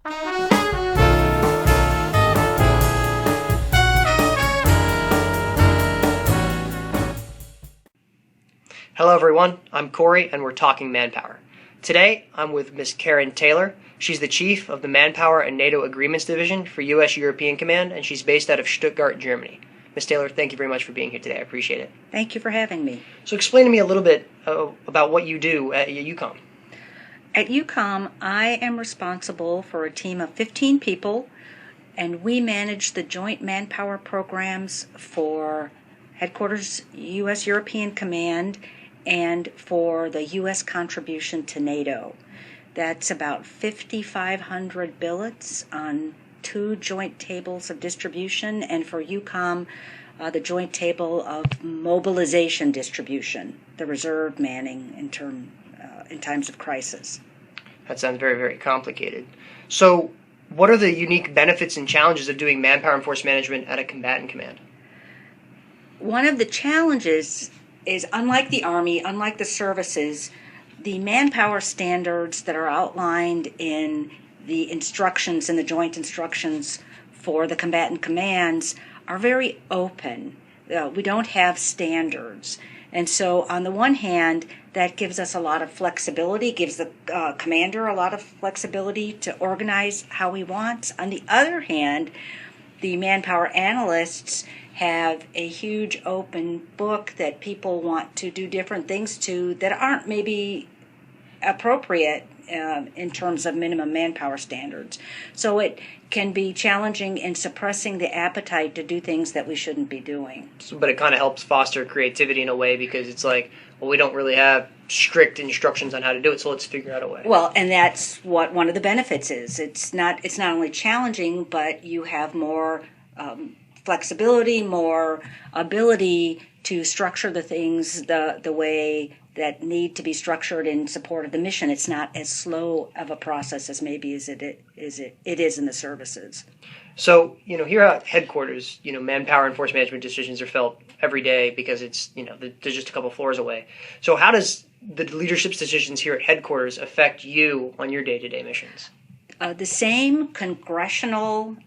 Hello everyone, I'm Corey and we're talking Manpower. Today I'm with Ms. Karen Taylor. She's the Chief of the Manpower and NATO Agreements Division for U.S. European Command, and she's based out of Stuttgart, Germany. Ms. Taylor, thank you very much for being here today. I appreciate it. Thank you for having me. So explain to me a little bit about what you do at EUCOM. At EUCOM, I am responsible for a team of 15 people, and we manage the joint manpower programs for Headquarters U.S. European Command and for the U.S. contribution to NATO. That's about 5,500 billets on 2 joint tables of distribution, and for EUCOM, the joint table of mobilization distribution, the reserve manning in times of crisis. That sounds very, very complicated. So what are the unique benefits and challenges of doing manpower and force management at a combatant command? One of the challenges is, unlike the Army, unlike the services, the manpower standards that are outlined in the instructions and the joint instructions for the combatant commands are very open. We don't have standards. And so on the one hand, that gives us a lot of flexibility, gives the commander a lot of flexibility to organize how he wants. On the other hand, the manpower analysts have a huge open book that people want to do different things to that aren't maybe appropriate in terms of minimum manpower standards. So it can be challenging in suppressing the appetite to do things that we shouldn't be doing. But it kind of helps foster creativity in a way, because it's like, well, we don't really have strict instructions on how to do it, so let's figure out a way. Well, and that's what one of the benefits is. It's not only challenging, but you have more flexibility, more ability to structure the things the way that need to be structured in support of the mission. It's not as slow of a process as maybe it is in the services. So, here at headquarters, manpower and force management decisions are felt every day because it's, they're just a couple floors away. So how does the leadership's decisions here at headquarters affect you on your day-to-day missions? The same congressional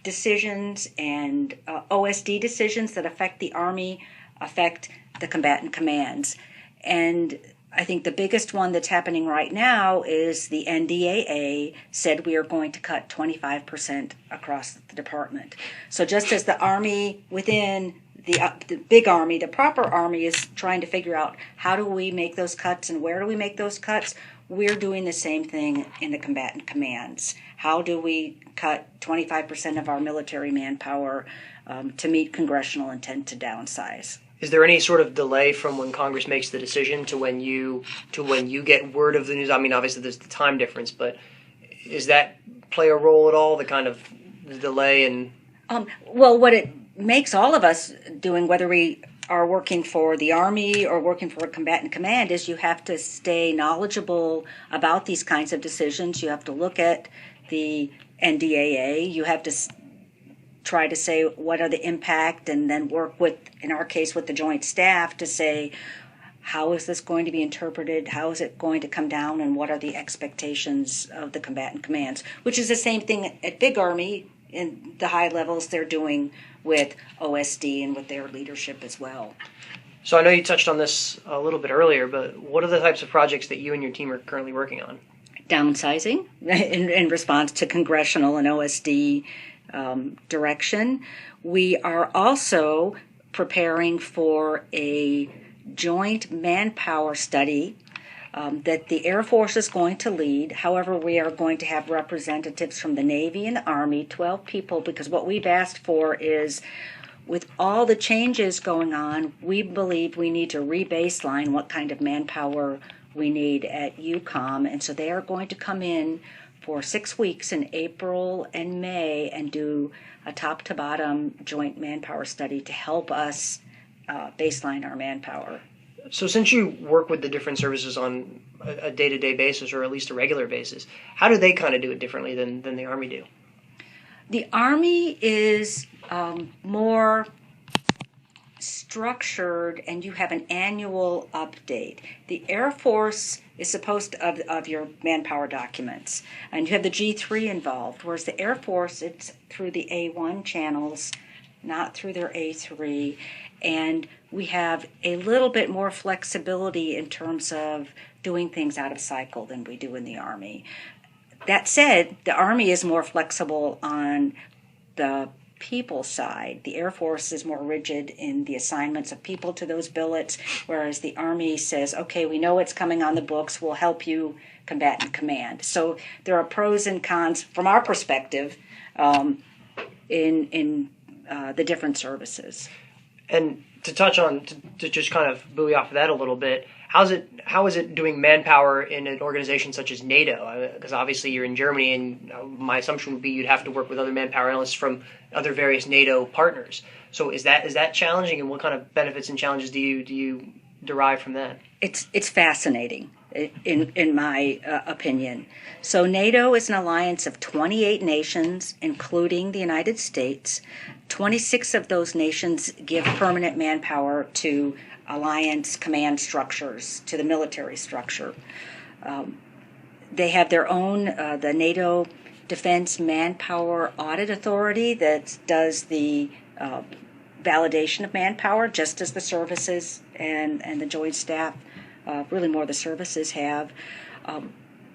decisions and OSD decisions that affect the Army affect the combatant commands. And I think the biggest one that's happening right now is the NDAA said we are going to cut 25% across the department. So just as the Army within the big Army, the proper Army, is trying to figure out how do we make those cuts and where do we make those cuts, we're doing the same thing in the combatant commands. How do we cut 25% of our military manpower to meet congressional intent to downsize? Is there any sort of delay from when Congress makes the decision to when you get word of the news? I mean, obviously there's the time difference, but does that play a role at all, the kind of the delay? And well, what it makes all of us doing, whether we are working for the Army or working for a combatant command, is you have to stay knowledgeable about these kinds of decisions. You have to look at the NDAA. You have to try to say what are the impact, and then work with, in our case, with the joint staff to say, how is this going to be interpreted? How is it going to come down? And what are the expectations of the combatant commands? Which is the same thing at Big Army in the high levels they're doing with OSD and with their leadership as well. So I know you touched on this a little bit earlier, but what are the types of projects that you and your team are currently working on? Downsizing in response to congressional and OSD direction. We are also preparing for a joint manpower study that the Air Force is going to lead. However, we are going to have representatives from the Navy and the Army, 12 people, because what we've asked for is, with all the changes going on, we believe we need to re-baseline what kind of manpower we need at EUCOM. And so they are going to come in for 6 weeks in April and May and do a top-to-bottom joint manpower study to help us baseline our manpower. So since you work with the different services on a day-to-day basis, or at least a regular basis, how do they kind of do it differently than the Army do? The Army is more structured, and you have an annual update. The Air Force is supposed to, of your manpower documents, and you have the G3 involved, whereas the Air Force, it's through the A1 channels, not through their A3, and we have a little bit more flexibility in terms of doing things out of cycle than we do in the Army. That said, the Army is more flexible on the people side. The Air Force is more rigid in the assignments of people to those billets, whereas the Army says, okay, we know it's coming on the books, we'll help you combatant command. So there are pros and cons from our perspective in the different services. And to touch on, to just kind of buoy off of that a little bit, how is it doing manpower in an organization such as NATO? Because obviously you're in Germany, and my assumption would be you'd have to work with other manpower analysts from other various NATO partners. So is that challenging, and what kind of benefits and challenges do you derive from that? It's fascinating, in my opinion. So NATO is an alliance of 28 nations, including the United States. 26 of those nations give permanent manpower to alliance command structures, to the military structure. They have their own, the NATO Defense Manpower Audit Authority that does the validation of manpower, just as the services and the Joint Staff, really more the services have.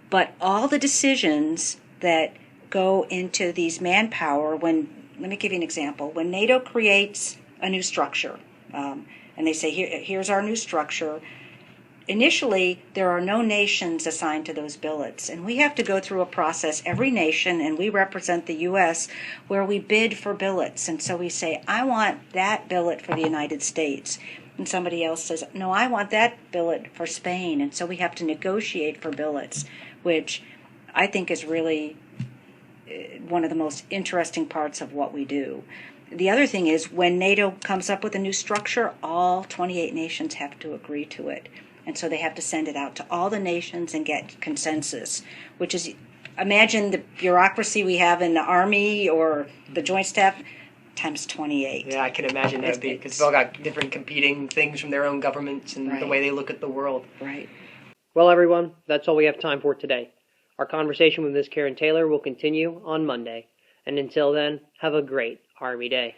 But all the decisions that go into these manpower, let me give you an example. When NATO creates a new structure, and they say, here's our new structure, initially there are no nations assigned to those billets. And we have to go through a process, every nation, and we represent the U.S., where we bid for billets. And so we say, I want that billet for the United States. And somebody else says, no, I want that billet for Spain. And so we have to negotiate for billets, which I think is really one of the most interesting parts of what we do. The other thing is, when NATO comes up with a new structure, all 28 nations have to agree to it. And so they have to send it out to all the nations and get consensus, which is, imagine the bureaucracy we have in the Army or the Joint Staff times 28. Yeah, I can imagine that, because they've all got different competing things from their own governments and right. the way they look at the world. Right. Well, everyone, that's all we have time for today. Our conversation with Ms. Karen Taylor will continue on Monday. And until then, have a great Army Day.